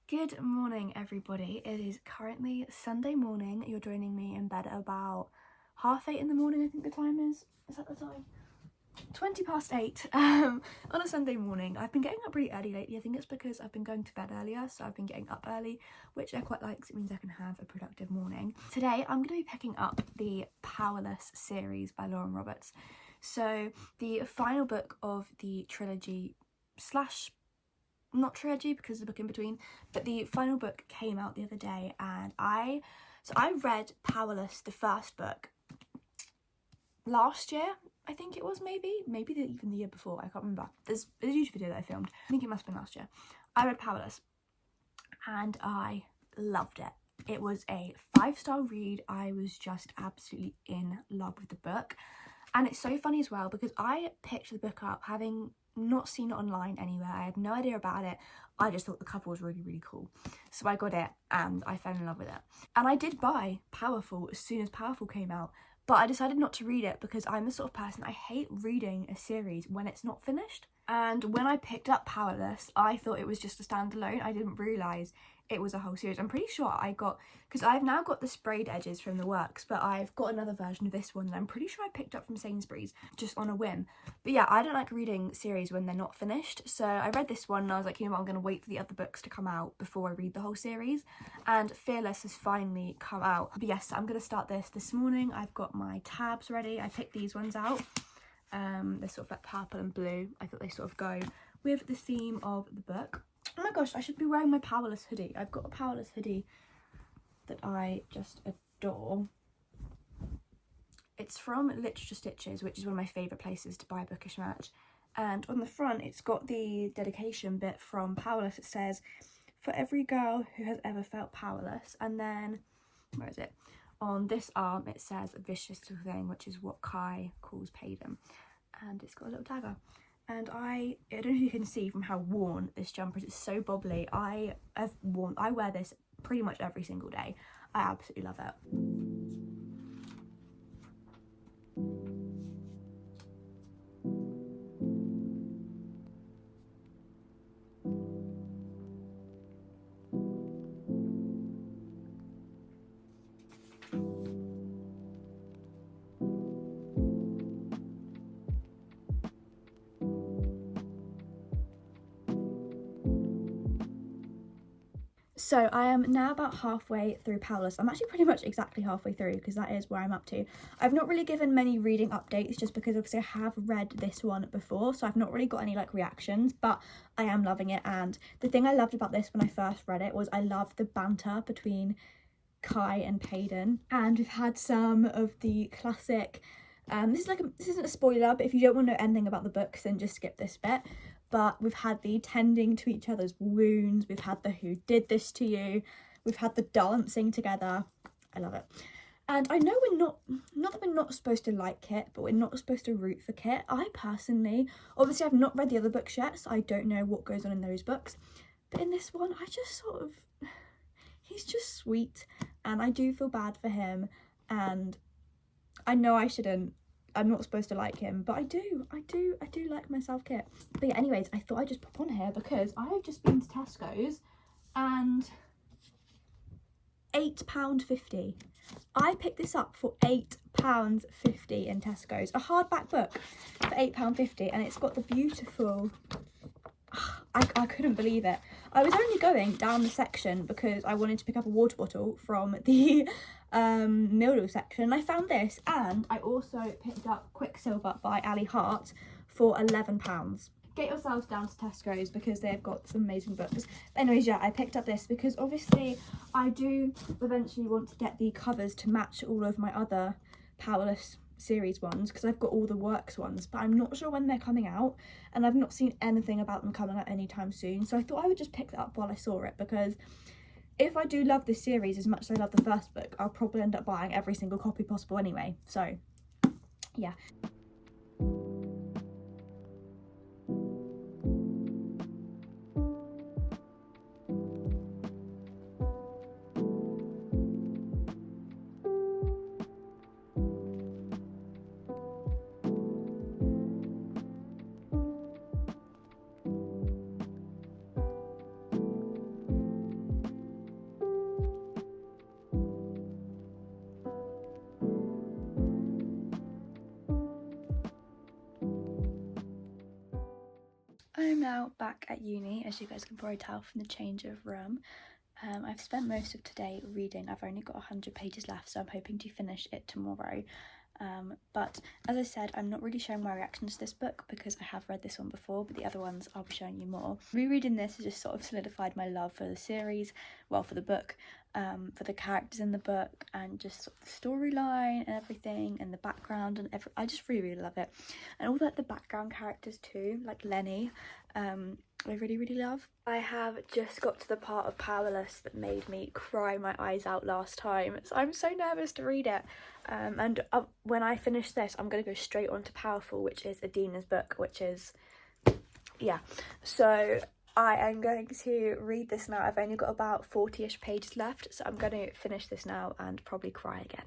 Good morning, everybody. It is currently Sunday morning. You're joining me in bed at about 8:30 in the morning, I think the time is. Is that the time? 8:20 on a Sunday morning. I've been getting up really early lately. I think it's because I've been going to bed earlier, so I've been getting up early, which I quite like because it means I can have a productive morning. Today, I'm going to be picking up the Powerless series by Lauren Roberts. So, the final book of the trilogy slash not trilogy because there's a book in between, but the final book came out the other day, and I read Powerless, the first book, last year. I think it was maybe even the year before. I can't remember. There's a YouTube video that I filmed. I think it must have been last year. I read Powerless and I loved it. It was a 5-star read. I was just absolutely in love with the book. And it's so funny as well because I picked the book up having not seen it online anywhere. I had no idea about it. I just thought the cover was really, really cool. So I got it and I fell in love with it. And I did buy Powerful as soon as Powerful came out, but I decided not to read it because I'm the sort of person, I hate reading a series when it's not finished. And when I picked up Powerless, I thought it was just a standalone. I didn't realise it was a whole series. I'm pretty sure I got, because I've now got the sprayed edges from the works, but I've got another version of this one that I'm pretty sure I picked up from Sainsbury's just on a whim. But yeah, I don't like reading series when they're not finished, so I read this one and I was like, you know what, I'm going to wait for the other books to come out before I read the whole series, and Fearless has finally come out. But yes, I'm going to start this morning. I've got my tabs ready. I picked these ones out. They're sort of like purple and blue. I thought they sort of go with the theme of the book. Oh my gosh, I should be wearing my Powerless hoodie. I've got a Powerless hoodie that I just adore. It's from Literature Stitches, which is one of my favourite places to buy bookish merch. And on the front, it's got the dedication bit from Powerless. It says, "For every girl who has ever felt powerless." And then, where is it? On this arm, it says "a vicious little thing," which is what Kai calls Payden. And it's got a little dagger. And I don't know if you can see from how worn this jumper is. It's so bobbly. I wear this pretty much every single day. I absolutely love it. So I am now about halfway through Powerless. I'm actually pretty much exactly halfway through because that is where I'm up to. I've not really given many reading updates just because obviously I have read this one before, so I've not really got any like reactions, but I am loving it. And the thing I loved about this when I first read it was I loved the banter between Kai and Payden, and we've had some of the classic this isn't a spoiler, but if you don't want to know anything about the books then just skip this bit. But we've had the tending to each other's wounds, we've had the "who did this to you," we've had the dancing together. I love it. And I know we're not that we're not supposed to like Kit, but we're not supposed to root for Kit. I personally, obviously I've not read the other books yet, so I don't know what goes on in those books, but in this one I just sort of, he's just sweet and I do feel bad for him, and I know I'm not supposed to like him, but I do like myself Kit. But yeah, anyways, I thought I'd just pop on here because I have just been to Tesco's and £8.50. I picked this up for £8.50 in Tesco's. A hardback book for £8.50, and it's got the beautiful, I couldn't believe it. I was only going down the section because I wanted to pick up a water bottle from the Mildred section. I found this, and I also picked up Quicksilver by Ali Hart for £11. Get yourselves down to Tesco's because they've got some amazing books. But anyways, yeah, I picked up this because obviously I do eventually want to get the covers to match all of my other Powerless series ones because I've got all the works ones, but I'm not sure when they're coming out, and I've not seen anything about them coming out anytime soon. So I thought I would just pick that up while I saw it, because if I do love this series as much as I love the first book, I'll probably end up buying every single copy possible anyway. So yeah. I'm now back at uni, as you guys can probably tell from the change of room. I've spent most of today reading. I've only got 100 pages left, so I'm hoping to finish it tomorrow. But as I said, I'm not really showing my reactions to this book because I have read this one before, but the other ones I'll be showing you more. Rereading this has just sort of solidified my love for the series, well, for the book, for the characters in the book, and just sort of the storyline and everything, and the background and I just really love it. And all the background characters too, like Lenny, I really love. I have just got to the part of Powerless that made me cry my eyes out last time, so I'm so nervous to read it. And when I finish this, I'm going to go straight on to Powerful, which is Adina's book, which is, yeah. So I am going to read this now. I've only got about 40-ish pages left, so I'm going to finish this now and probably cry again.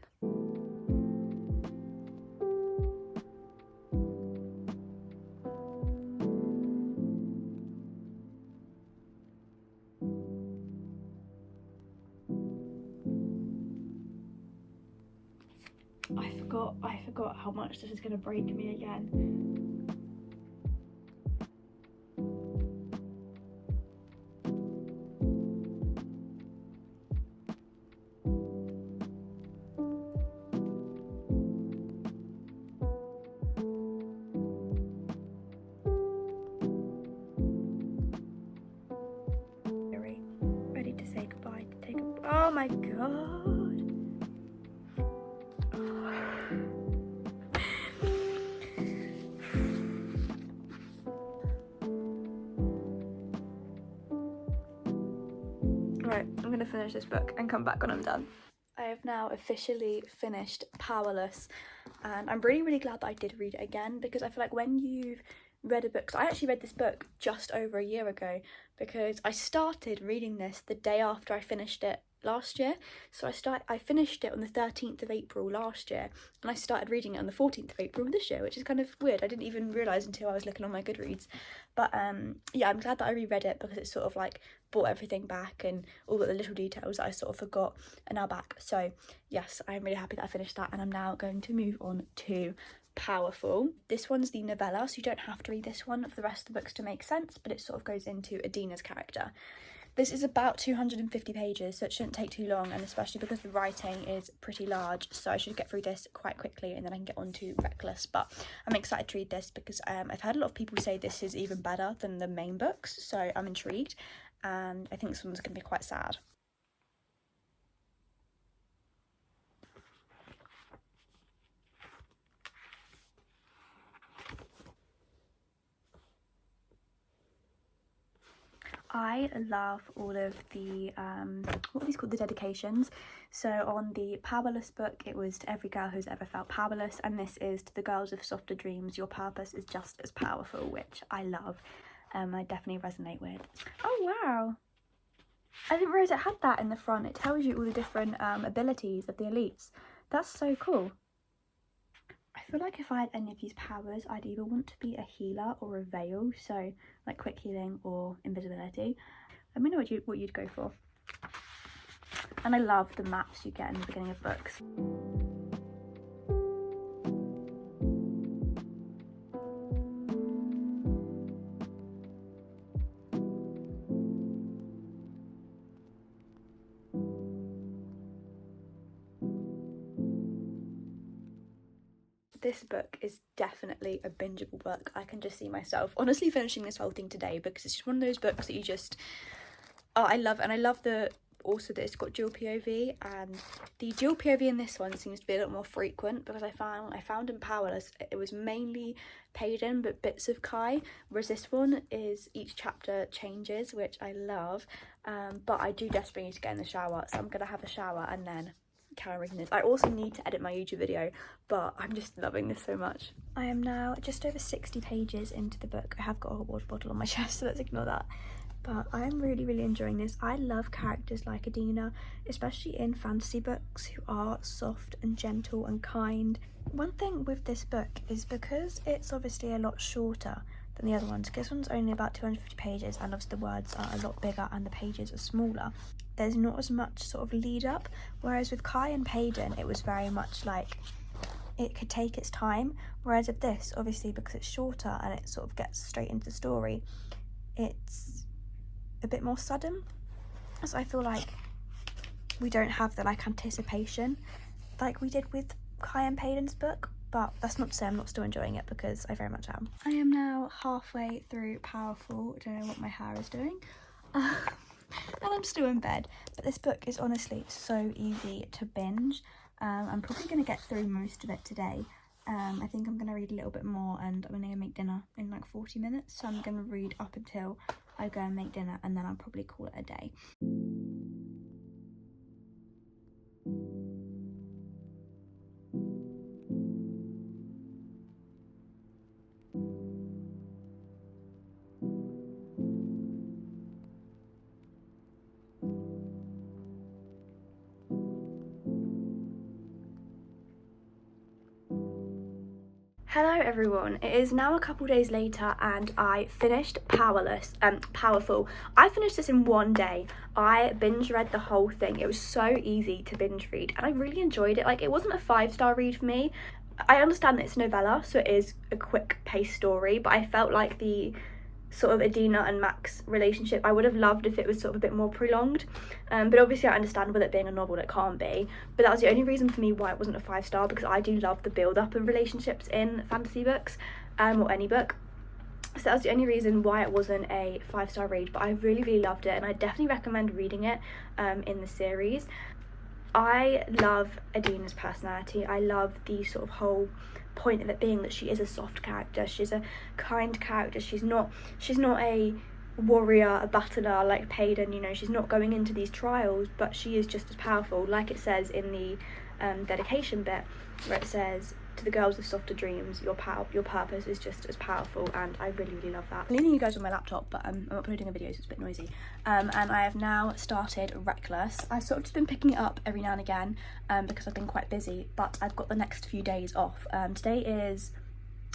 I forgot how much this is going to break me again. Ready to say goodbye, to take a... Oh my god. Right, I'm going to finish this book and come back when I'm done. I have now officially finished Powerless, and I'm really glad that I did read it again, because I feel like when you've read a book, so I actually read this book just over a year ago, because I started reading this the day after I finished it last year. So I finished it on the 13th of April last year, and I started reading it on the 14th of April this year, which is kind of weird. I didn't even realise until I was looking on my Goodreads. But yeah, I'm glad that I reread it, because it's sort of like brought everything back, and all the little details that I sort of forgot are now back. So yes, I'm really happy that I finished that, and I'm now going to move on to Powerful. This one's the novella, so you don't have to read this one for the rest of the books to make sense, but it sort of goes into Adina's character. This is about 250 pages, so it shouldn't take too long, and especially because the writing is pretty large, so I should get through this quite quickly and then I can get on to Reckless. But I'm excited to read this because I've heard a lot of people say this is even better than the main books, so I'm intrigued, and I think this one's going to be quite sad. I love all of the, what are these called, the dedications. So on the Powerless book, it was to every girl who's ever felt powerless, and this is to the girls of softer dreams, your purpose is just as powerful, which I love. I definitely resonate with. Oh wow, I didn't realise it had that in the front. It tells you all the different abilities of the elites. That's so cool. I feel like if I had any of these powers, I'd either want to be a healer or a veil, so like quick healing or invisibility. Let me know what you'd go for. And I love the maps you get in the beginning of books. This book is definitely a bingeable book. I can just see myself honestly finishing this whole thing today, because it's just one of those books that you just, oh, I love. And I love also that it's got dual POV, and the dual POV in this one seems to be a little more frequent, because I found in Powerless it was mainly Payden but bits of Kai, whereas this one is each chapter changes, which I love. But I do desperately need to get in the shower, so I'm gonna have a shower and then carry on this. I also need to edit my YouTube video, but I'm just loving this so much. I am now just over 60 pages into the book. I have got a hot water bottle on my chest, so let's ignore that. But I'm really enjoying this. I love characters like Adina, especially in fantasy books, who are soft and gentle and kind. One thing with this book is, because it's obviously a lot shorter than the other ones, because this one's only about 250 pages, and obviously the words are a lot bigger and the pages are smaller, there's not as much sort of lead up, whereas with Kai and Payden it was very much like it could take its time, whereas with this, obviously because it's shorter and it sort of gets straight into the story, it's a bit more sudden. So I feel like we don't have the like anticipation like we did with Kai and Payden's book, but that's not to say I'm not still enjoying it, because I very much am. I am now halfway through Powerful. I don't know what my hair is doing. And I'm still in bed, but this book is honestly so easy to binge. I'm probably going to get through most of it today. I think I'm going to read a little bit more, and I'm going to make dinner in like 40 minutes, so I'm going to read up until I go and make dinner, and then I'll probably call it a day. Hello everyone, it is now a couple days later and I finished Powerful. I finished this in one day. I binge read the whole thing. It was so easy to binge read and I really enjoyed it. Like, it wasn't a 5-star read for me. I understand that it's a novella, so it is a quick paced story, but I felt like the sort of Adina and Max relationship, I would have loved if it was sort of a bit more prolonged, but obviously I understand with it being a novel it can't be, but that was the only reason for me why it wasn't a 5-star, because I do love the build-up of relationships in fantasy books, or any book. So that's the only reason why it wasn't a 5-star read, but I really loved it and I definitely recommend reading it in the series. I love Adina's personality. I love the sort of whole point of it being that she is a soft character. She's a kind character. She's not a warrior, a battler like Payden, you know. She's not going into these trials, but she is just as powerful, like it says in the dedication bit, where it says, "To the girls with softer dreams, your purpose is just as powerful," and I really love that. I'm leaving you guys on my laptop, but I'm uploading a video, so it's a bit noisy. And I have now started Reckless. I've sort of just been picking it up every now and again because I've been quite busy, but I've got the next few days off. Today is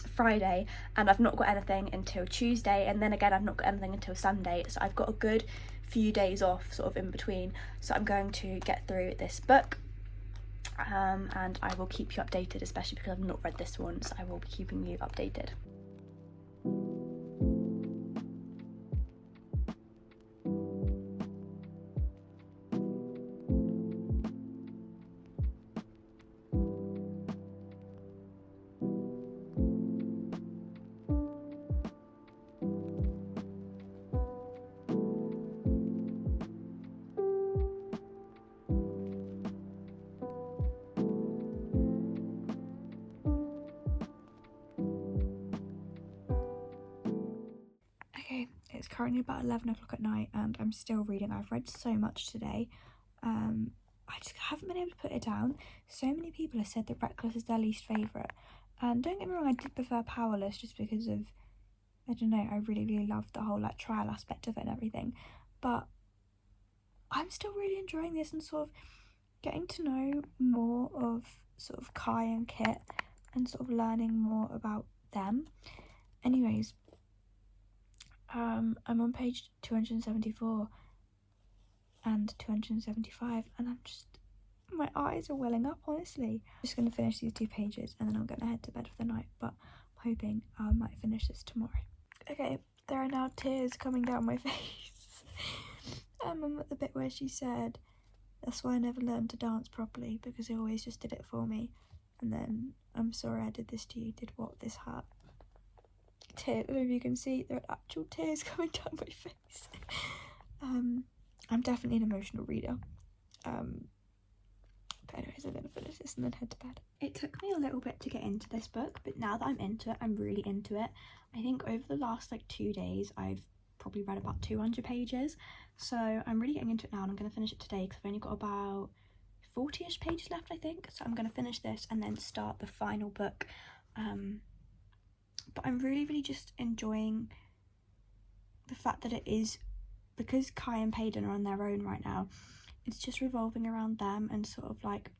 Friday and I've not got anything until Tuesday, and then again I've not got anything until Sunday, so I've got a good few days off sort of in between, so I'm going to get through this book. And I will keep you updated, especially because I've not read this one, so I will be keeping you updated. Okay, it's currently about 11 o'clock at night and I'm still reading. I've read so much today. I just haven't been able to put it down. So many people have said that Reckless is their least favourite. And don't get me wrong, I did prefer Powerless just because of, I don't know, I really loved the whole like trial aspect of it and everything. But I'm still really enjoying this and sort of getting to know more of sort of Kai and Kit and sort of learning more about them. Anyways, I'm on page 274 and 275 and I'm just, my eyes are welling up, honestly. I'm just going to finish these 2 pages and then I'm going to head to bed for the night, but I'm hoping I might finish this tomorrow. Okay, there are now tears coming down my face. I'm at the bit where she said, "That's why I never learned to dance properly, because he always just did it for me. And then, I'm sorry I did this to you, did what, this hurt." Tears, if you can see, there are actual tears coming down my face. I'm definitely an emotional reader. But anyways, I'm going to finish this and then head to bed. It took me a little bit to get into this book, but now that I'm into it, I'm really into it. I think over the last like 2 days, I've probably read about 200 pages. So I'm really getting into it now and I'm going to finish it today because I've only got about 40-ish pages left, I think. So I'm going to finish this and then start the final book. But I'm really just enjoying the fact that it is, because Kai and Payden are on their own right now, it's just revolving around them and sort of like,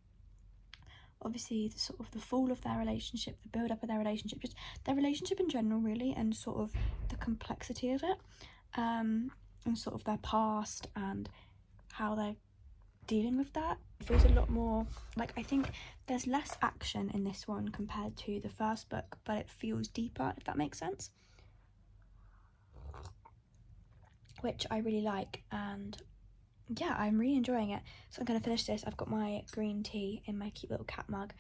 obviously the sort of the fall of their relationship, the build up of their relationship, just their relationship in general really, and sort of the complexity of it, and sort of their past and how they're dealing with that. It feels a lot more like, I think there's less action in this one compared to the first book, but it feels deeper, if that makes sense, which I really like. And yeah, I'm really enjoying it. So I'm gonna finish this. I've got my green tea in my cute little cat mug,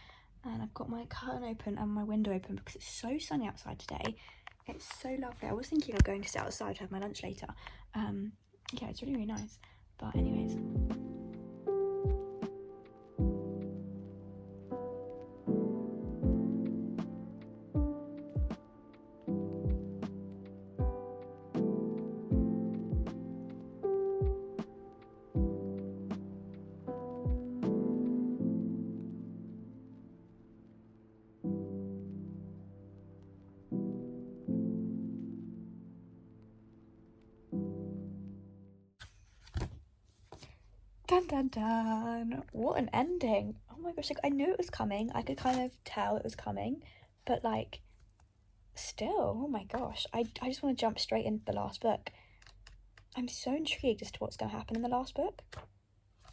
and I've got my curtain open and my window open because it's so sunny outside today. It's so lovely. I was thinking of going to sit outside to have my lunch later. Yeah, it's really, really nice. But anyways, dun dun dun, what an ending. Oh my gosh, like I knew it was coming. I could kind of tell it was coming, but like still, oh my gosh, I just want to jump straight into the last book. I'm so intrigued as to what's going to happen in the last book,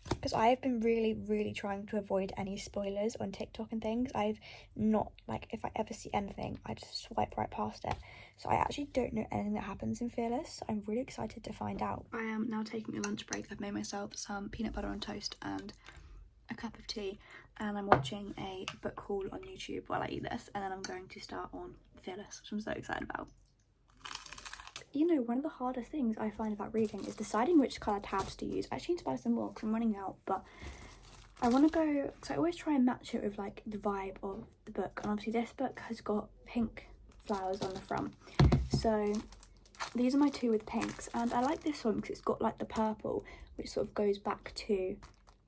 because I've been really trying to avoid any spoilers on TikTok and things. I've not, like, if I ever see anything, I just swipe right past it. So I actually don't know anything that happens in Fearless. I'm really excited to find out. I am now taking a lunch break. I've made myself some peanut butter on toast and a cup of tea, and I'm watching a book haul on YouTube while I eat this, and then I'm going to start on Fearless, which I'm so excited about. You know, one of the hardest things I find about reading is deciding which colour tabs to use. I actually need to buy some more because I'm running out, but I want to go, because I always try and match it with like the vibe of the book, and obviously this book has got pink flowers on the front, so these are my two with pinks, and I like this one because it's got like the purple, which sort of goes back to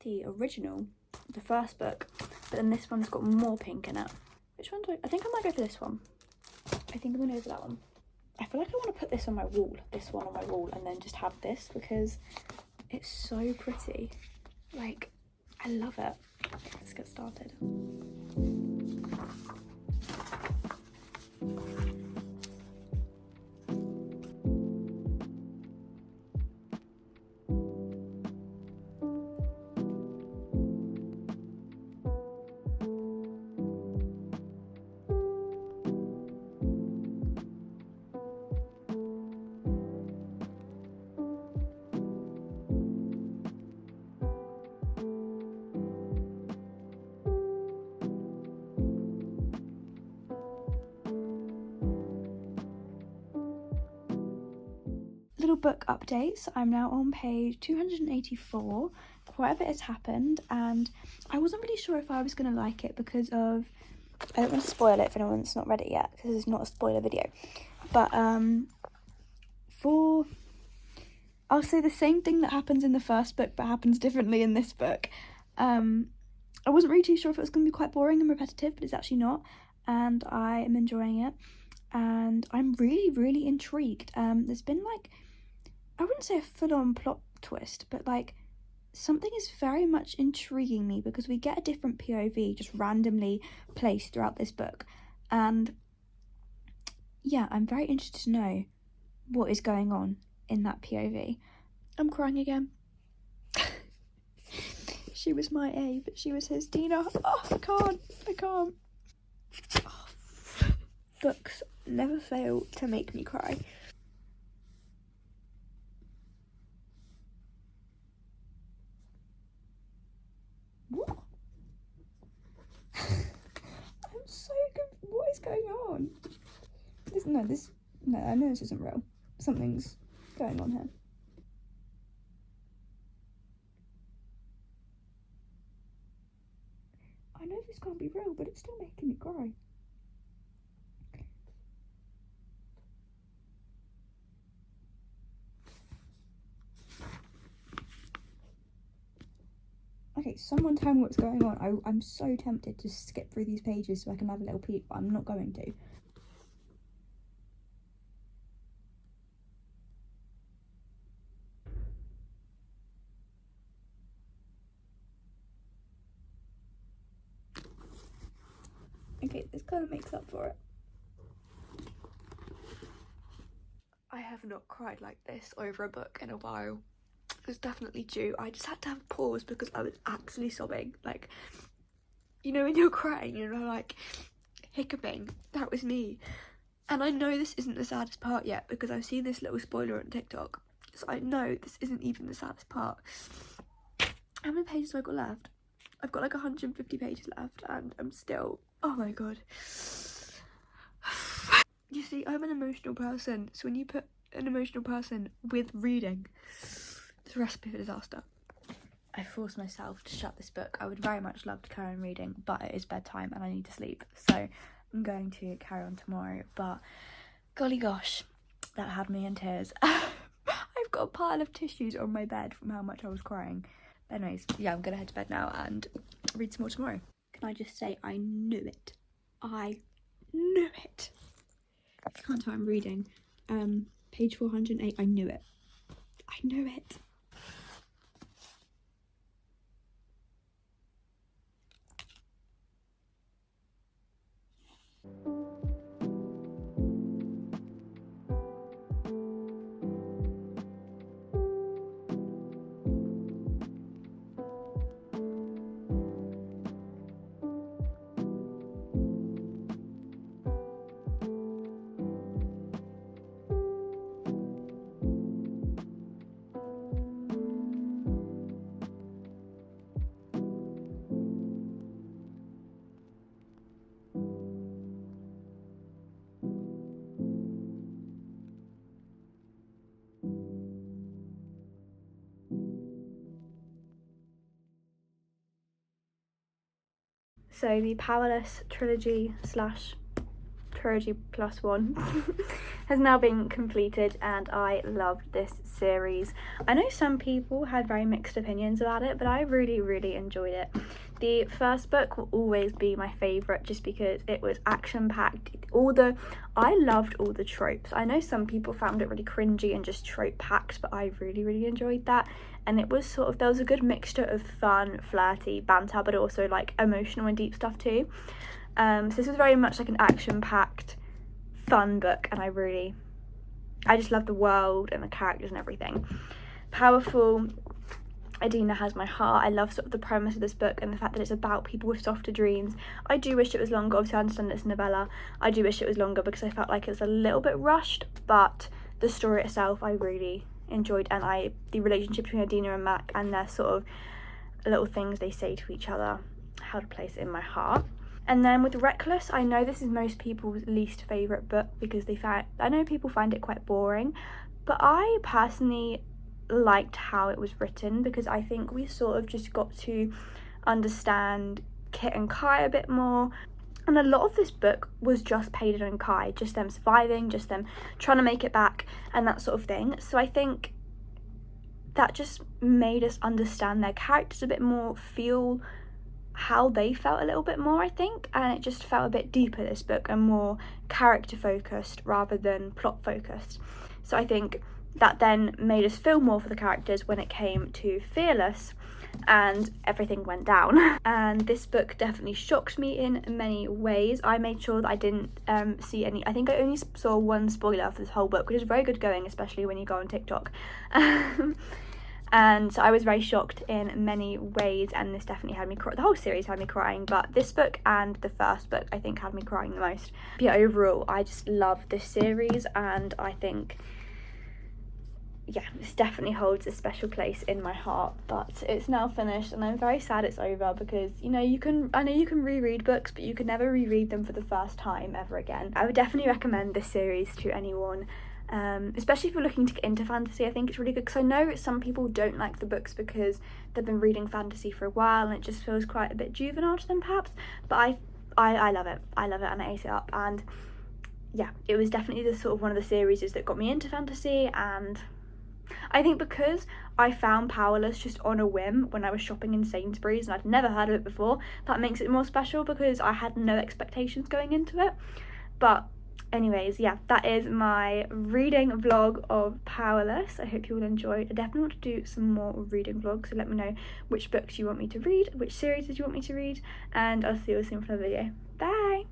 the original, the first book, but then this one's got more pink in it. Which one do I think I might go for this one. I think I'm going to go for that one. I feel like I want to put this on my wall, this one on my wall, and then just have this because it's so pretty. Like, I love it. Let's get started. Little book updates. I'm now on page 284. Quite a bit has happened, and I wasn't really sure if I was going to like it because of, I don't want to spoil it if anyone's not read it yet because it's not a spoiler video, but I'll say the same thing that happens in the first book but happens differently in this book. I wasn't really too sure if it was going to be quite boring and repetitive, but it's actually not, and I am enjoying it, and I'm really intrigued. There's been like, I wouldn't say a full-on plot twist, but like something is very much intriguing me because we get a different POV just randomly placed throughout this book, and yeah, I'm very interested to know what is going on in that POV. I'm crying again. She was my A, but she was his Dina. Oh, I can't. Oh, books never fail to make me cry. What? I'm so good. What is going on? No, I know this isn't real. Something's going on here. I know this can't be real, but it's still making me cry. Okay, someone tell me what's going on. I'm so tempted to skip through these pages so I can have a little peek, but I'm not going to. Okay, this kind of makes up for it. I have not cried like this over a book in a while. was definitely due. I just had to have a pause because I was actually sobbing. Like, you know when you're crying, you're like hiccuping? That was me. And I know this isn't the saddest part yet because I've seen this little spoiler on TikTok. So I know this isn't even the saddest part. How many pages have I got left? I've got like 150 pages left and I'm still, oh my god. You see, I'm an emotional person, so when you put an emotional person with reading, it's a recipe for disaster. I forced myself to shut this book. I would very much love to carry on reading, but it is bedtime and I need to sleep, so I'm going to carry on tomorrow. But golly gosh, that had me in tears. I've got a pile of tissues on my bed from how much I was crying. Anyways, yeah, I'm gonna head to bed now and read some more tomorrow. Can I just say, I knew it. I knew it. If you can't tell, I'm reading page 408. I knew it. I knew it. So the Powerless trilogy slash trilogy plus one has now been completed and I loved this series. I know some people had very mixed opinions about it, but I really enjoyed it. The first book will always be my favourite just because it was action-packed. I loved all the tropes. I know some people found it really cringy and just trope-packed, but I really enjoyed that. And it was sort of, there was a good mixture of fun, flirty banter, but also like emotional and deep stuff too. So this was very much like an action-packed, fun book, and I just love the world and the characters and everything. Powerful. Adina has my heart. I love sort of the premise of this book and the fact that it's about people with softer dreams. I do wish it was longer. Obviously, I understand it's a novella. I do wish it was longer because I felt like it was a little bit rushed, but the story itself I really enjoyed, and the relationship between Adina and Mac and their sort of little things they say to each other held a place in my heart. And then with Reckless, I know this is most people's least favourite book because I know people find it quite boring, but I personally liked how it was written because I think we sort of just got to understand Kit and Kai a bit more. And a lot of this book was just Paden and Kai, just them surviving, just them trying to make it back and that sort of thing. So I think that just made us understand their characters a bit more, feel how they felt a little bit more, I think, and it just felt a bit deeper, this book, and more character focused rather than plot focused. So I think that then made us feel more for the characters when it came to Fearless and everything went down. And this book definitely shocked me in many ways. I made sure that I didn't see any, I think I only saw one spoiler for this whole book, which is very good going, especially when you go on TikTok. And so I was very shocked in many ways, and this definitely had me cry. The whole series had me crying, but this book and the first book I think had me crying the most. But yeah, overall I just love this series, and I think, yeah, this definitely holds a special place in my heart. But it's now finished and I'm very sad it's over because, you know, I know you can reread books, but you can never reread them for the first time ever again. I would definitely recommend this series to anyone. Especially if you're looking to get into fantasy. I think it's really good because I know some people don't like the books because they've been reading fantasy for a while and it just feels quite a bit juvenile to them perhaps, but I love it. I love it and I ate it up, and yeah, it was definitely the sort of one of the series that got me into fantasy. And I think because I found Powerless just on a whim when I was shopping in Sainsbury's and I'd never heard of it before, that makes it more special because I had no expectations going into it. But anyways, yeah, that is my reading vlog of Powerless. I hope you will enjoy. I definitely want to do some more reading vlogs, so let me know which books you want me to read, which series you want me to read, and I'll see you all soon for another video. Bye!